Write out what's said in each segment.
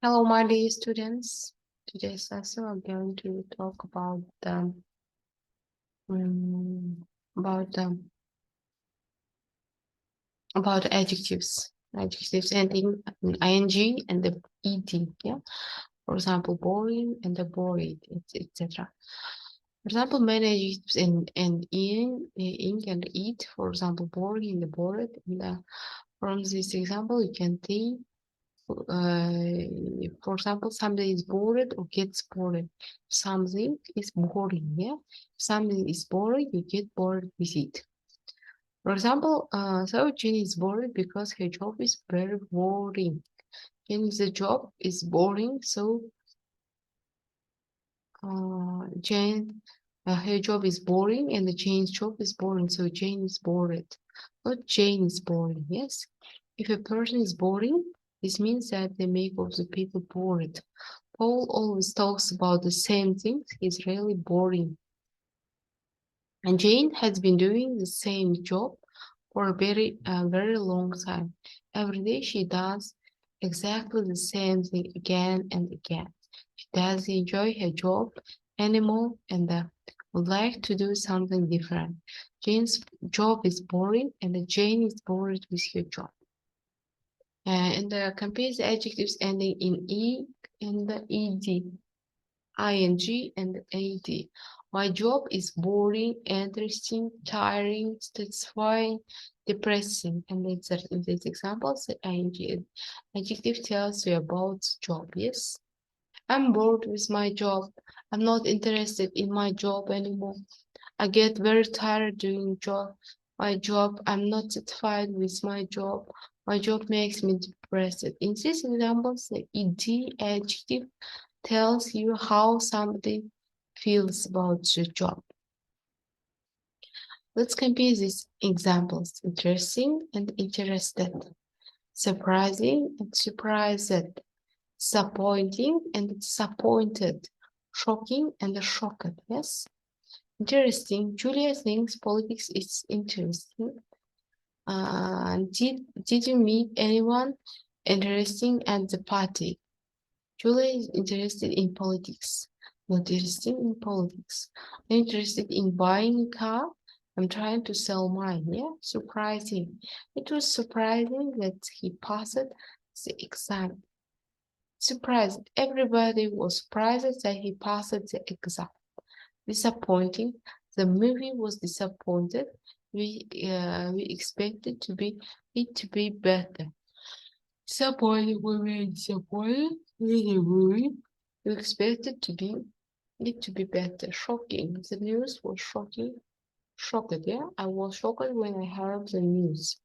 Hello, my dear students. Today's lesson I'm going to talk about um, about um, about adjectives ending in ing and the ed. Yeah, for example, boring and the bored, etc. For example, many adjectives and ing and it. For example, boring and the bored. And, from this example, you can see. For example, somebody is bored or gets bored. Something is boring, yeah? Something is boring, you get bored with it. For example, so Jenny is bored because her job is very boring. Jenny's job is boring, so Jane, her job is boring and the Jane's job is boring, so Jane is bored. Not Jane is boring, yes? If a person is boring, this means that they make all the people bored. Paul always talks about the same things. He's really boring. And Jane has been doing the same job for a very long time. Every day she does exactly the same thing again and again. She doesn't enjoy her job anymore and would like to do something different. Jane's job is boring and Jane is bored with her job. And compare the adjectives ending in E and the ED, ING and AD. My job is boring, interesting, tiring, satisfying, depressing. And in these examples, the ING adjective tells you about job, yes? I'm bored with my job. I'm not interested in my job anymore. I get very tired doing my job. I'm not satisfied with my job. My job makes me depressed. In these examples, the ed adjective tells you how somebody feels about the job. Let's compare these examples. Interesting and interested. Surprising and surprised. Disappointing and disappointed. Shocking and shocked. Yes? Interesting. Julia thinks politics is interesting. Did you meet anyone interesting at the party? Julia is interested in politics. Not interested in politics. I'm interested in buying a car. I'm trying to sell mine. Yeah, surprising. It was surprising that he passed the exam. Surprised. Everybody was surprised that he passed the exam. Disappointing. The movie was disappointed. We expected it to be better. Disappointed. We were disappointed with the movie. We expected it to be better. Shocking. The news was shocking. Shocked. Yeah, I was shocked when I heard the news.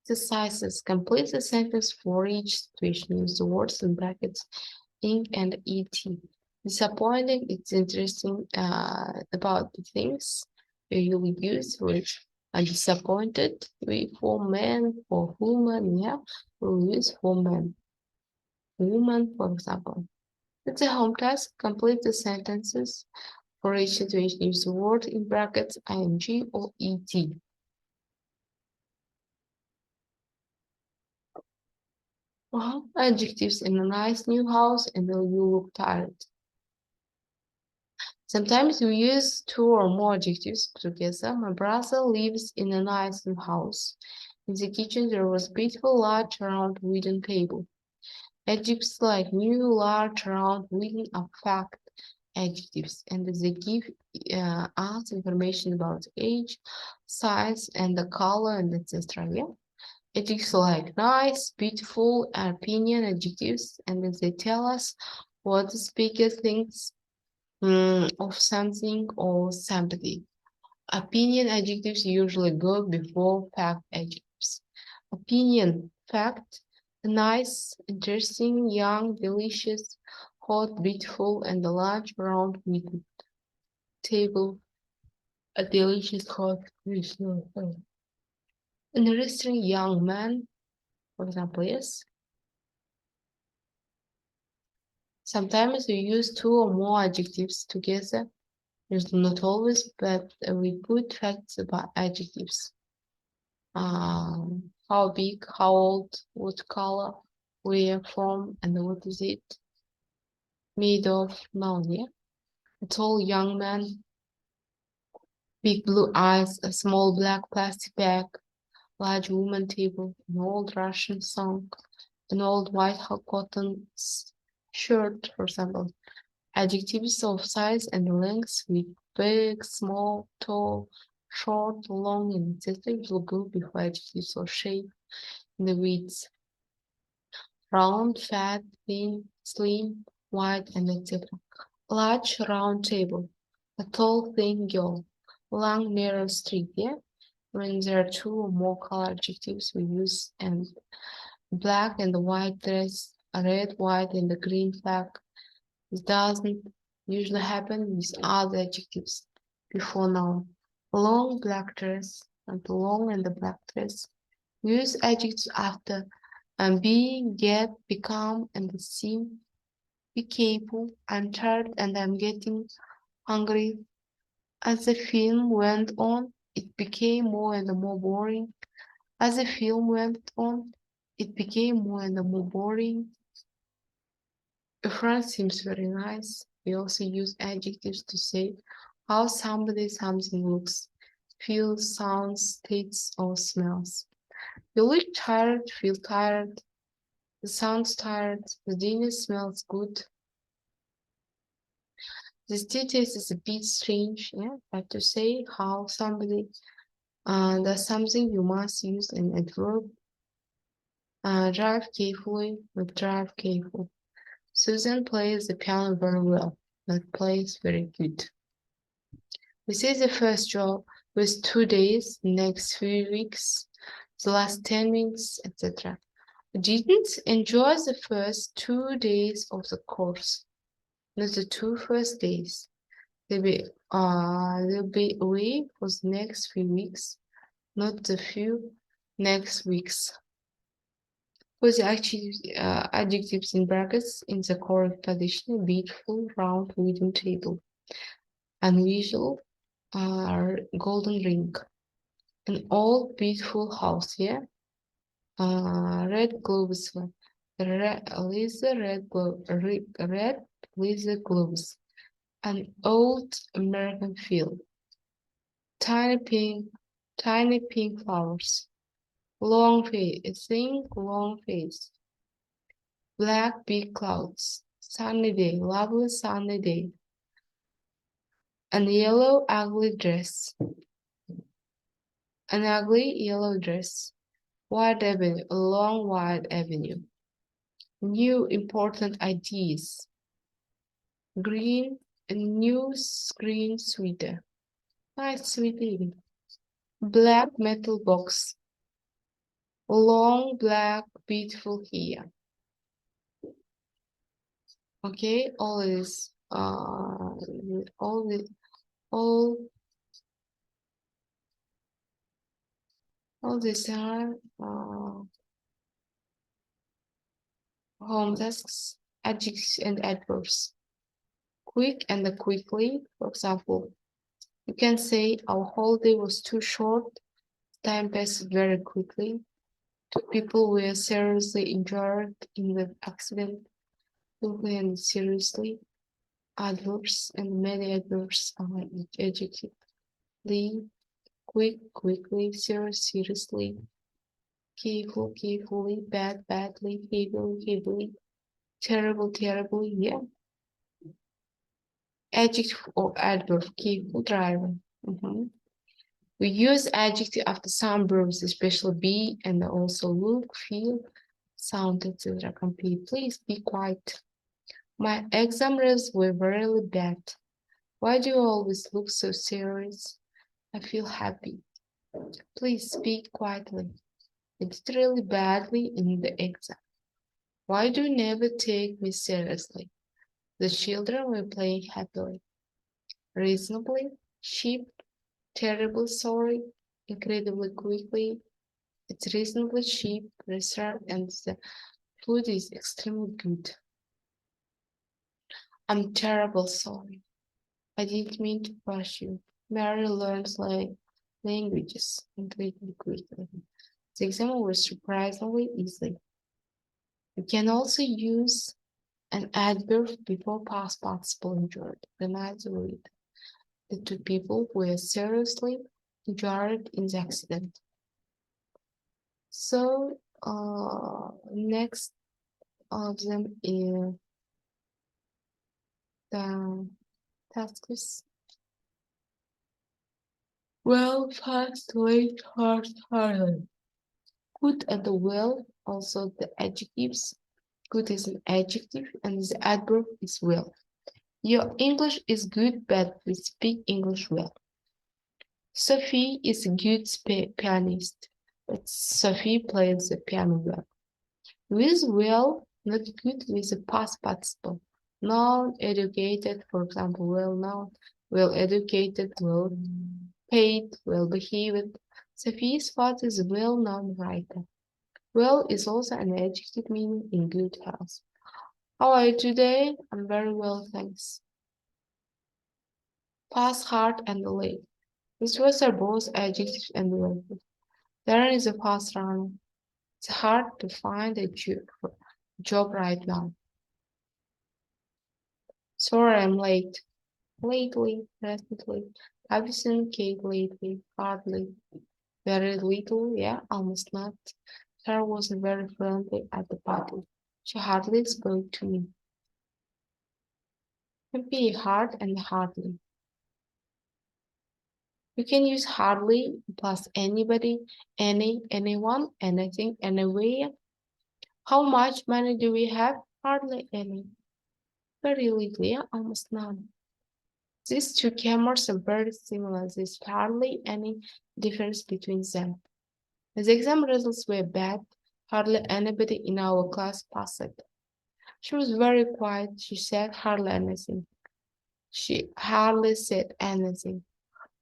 Exercises. Complete the sentence for each situation. Use the words in brackets ing and et. Disappointing, it's interesting about the things you will use which are disappointed. For men, for women, yeah, we'll use for men. Woman, for example. It's a home task. Complete the sentences for each situation. Use the word in brackets ing or et. Adjectives in a nice new house and you look tired. Sometimes we use two or more adjectives together. My brother lives in a nice new house. In the kitchen there was a beautiful large round wooden table. Adjectives like new, large, round, wooden are fact adjectives, and they give us information about age, size, and the color, and etc. Yeah? Adjectives like nice, beautiful, are opinion adjectives, and they tell us what the speaker thinks of something or somebody. Opinion adjectives usually go before fact adjectives. Opinion, fact, nice, interesting, young, delicious, hot, beautiful, and a large round wooden table. A delicious hot, interesting young man, for example, yes. Sometimes we use two or more adjectives together. It's not always, but we put facts about adjectives. how big, how old, what color, where from, and what is it made of. Noun, yeah. A tall young man, big blue eyes, a small black plastic bag, large woman table, an old Russian song, an old white cotton shirt, for example. Adjectives of size and length with big, small, tall, short, long, and etc. will go before adjectives of shape in the width. Round, fat, thin, slim, wide, and etc. Large round table, a tall thin girl, long narrow street, yeah? When there are two or more color adjectives we use and black and the white dress, a red, white, and the green flag. This doesn't usually happen with other adjectives before noun. Long black dress and long and the black dress. Use adjectives after being, get, become, and seem. Be careful. I'm tired and I'm getting hungry. As the film went on, it became more and more boring. As the film went on, it became more and more boring. A friend seems very nice. We also use adjectives to say how somebody something looks, feels, sounds, tastes, or smells. You look tired, feel tired. The sounds tired. The dinner smells good. This detail is a bit strange, yeah, but to say how somebody does something, you must use an adverb. Drive carefully, with drive careful. Susan plays the piano very well, not plays very good. We say the first job with 2 days, next few weeks, the last 10 minutes, etc. I didn't enjoy the first 2 days of the course, not the 2 first days. They'll be away for the next few weeks, not the few next weeks. Put the adjectives in brackets in the correct position: beautiful, round, wooden table, unusual, golden ring, an old beautiful house, yeah. Red gloves, red leather gloves, an old American field, tiny pink flowers, long face, long face, black big clouds, sunny day, lovely sunny day, an yellow ugly dress, an ugly yellow dress, wide avenue, a long wide avenue, new important ideas, green, a new green sweater, nice sweater, black metal box, long black beautiful hair. Okay, all this, all these are home tasks, adjectives, and adverbs. Quick and quickly, for example, you can say our holiday was too short, time passed very quickly. 2 people were seriously injured in the accident, quickly and seriously. Adverbs and many adverbs are adjective. Quick, quickly, serious, seriously, careful, carefully, bad, badly, heavily, heavily, terrible, terribly, yeah. Adjective or adverb, careful, driver. We use adjective after some verbs, especially be and also look, feel, sound, etc. Complete. Please be quiet. My exam results were really bad. Why do you always look so serious? I feel happy. Please speak quietly. I did really badly in the exam. Why do you never take me seriously? The children were playing happily. Reasonably, cheap, terribly sorry, incredibly quickly. It's reasonably cheap, restaurant, and the food is extremely good. I'm terribly sorry. I didn't mean to push you. Mary learns languages incredibly quickly. The exam was surprisingly easy. You can also use an adverb before past participle injured. The night read. The two people were seriously injured in the accident. So, next of them is the tasks. Well, fast, late, hard, harder. Good and well, also the adjectives. Good is an adjective and the adverb is well. Your English is good, but we speak English well. Sophie is a good pianist, but Sophie plays the piano well. With well, not good with the past participle. Non-educated, for example, well-known, well-educated, well-paid, well-behaved. Sophie's father is a well-known writer. Well is also an adjective meaning in good health. How are you today? I'm very well, thanks. Past, hard, and late. These words are both adjectives and verbs. Darren is a fast runner. It's hard to find a job right now. Sorry, I'm late. Lately, recently. Have you seen Kate lately? Hardly. Very little, yeah, almost not. Sarah wasn't very friendly at the party. She hardly spoke to me. Can be hard and hardly. You can use hardly plus anybody, anyone, anything, anywhere. How much money do we have? Hardly any. Very little, yeah, almost none. These two cameras are very similar. There's hardly any difference between them. The exam results were bad. Hardly anybody in our class passed it. She was very quiet. She said hardly anything. She hardly said anything.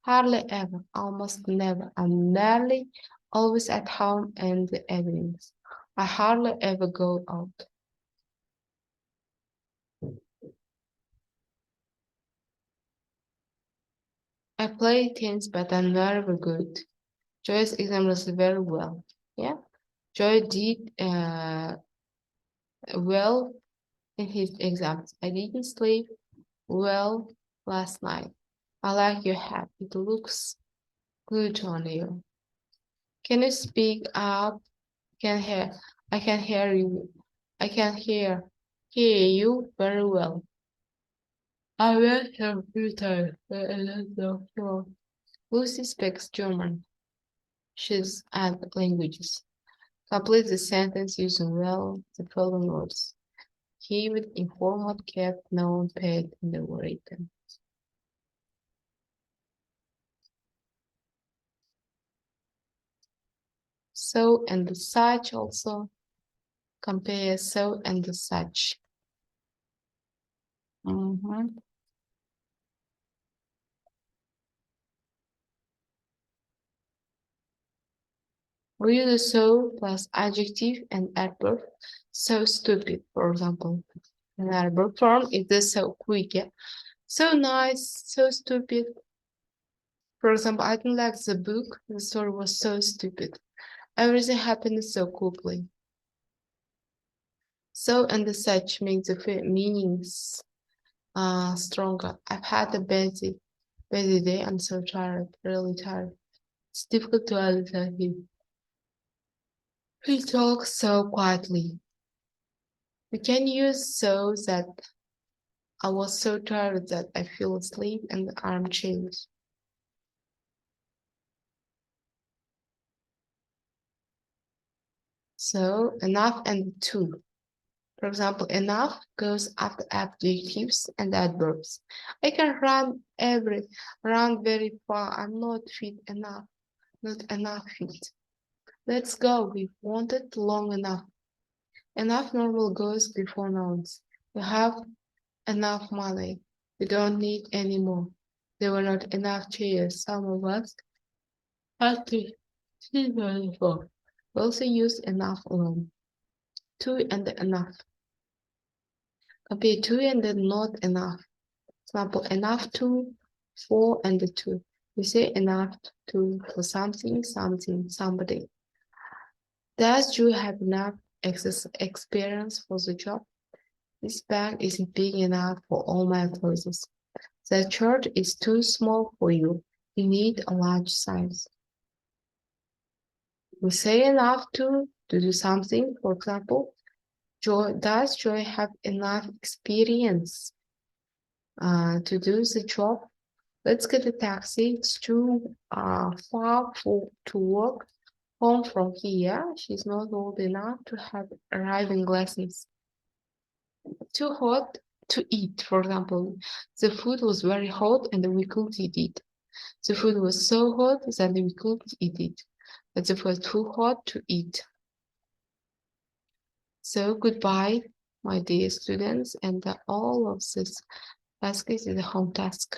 Hardly ever, almost never. I'm nearly always at home in the evenings. I hardly ever go out. I play tennis, but I'm very good. Joy's exam was very well. Yeah, Joy did well in his exams. I didn't sleep well last night. I like your hat. It looks good on you. Can you speak up? I can hear you. I can hear you very well. I went a few times, but I don't know more. Lucy speaks German. She's at languages. Complete the sentence using well the following words. He with informal kept known paid in the written. So and the such also. Compare so and the such. We use so plus adjective and adverb. So stupid, for example. An adverb form is this so quick, yeah? So nice, so stupid. For example, I didn't like the book. The story was so stupid. Everything happened so quickly. So and the such makes the meanings stronger. I've had a busy day. I'm so tired, really tired. It's difficult to understand him. He talks so quietly. We can use so that I was so tired that I fell asleep in the armchairs. So enough and too. For example, enough goes after adjectives and adverbs. I can run very far. I'm not fit enough. Not enough fit. Let's go. We've wanted long enough. Enough normal goes before nouns. We have enough money. We don't need any more. There were not enough chairs. Some of us had to sit on the floor. We also use enough alone. Two and enough. Compare two and not enough. Example, enough to, for and two. We say enough to for something, somebody. Does you have enough experience for the job? This bag isn't big enough for all my clothes. The shirt is too small for you. You need a large size. We say enough to do something. For example, does Joy have enough experience to do the job? Let's get a taxi. It's too far to walk home from here. She's not old enough to have driving lessons. Too hot to eat, for example. The food was very hot and we couldn't eat it. The food was so hot that we couldn't eat it. But it was too hot to eat. So goodbye, my dear students, and all of this task is the home task.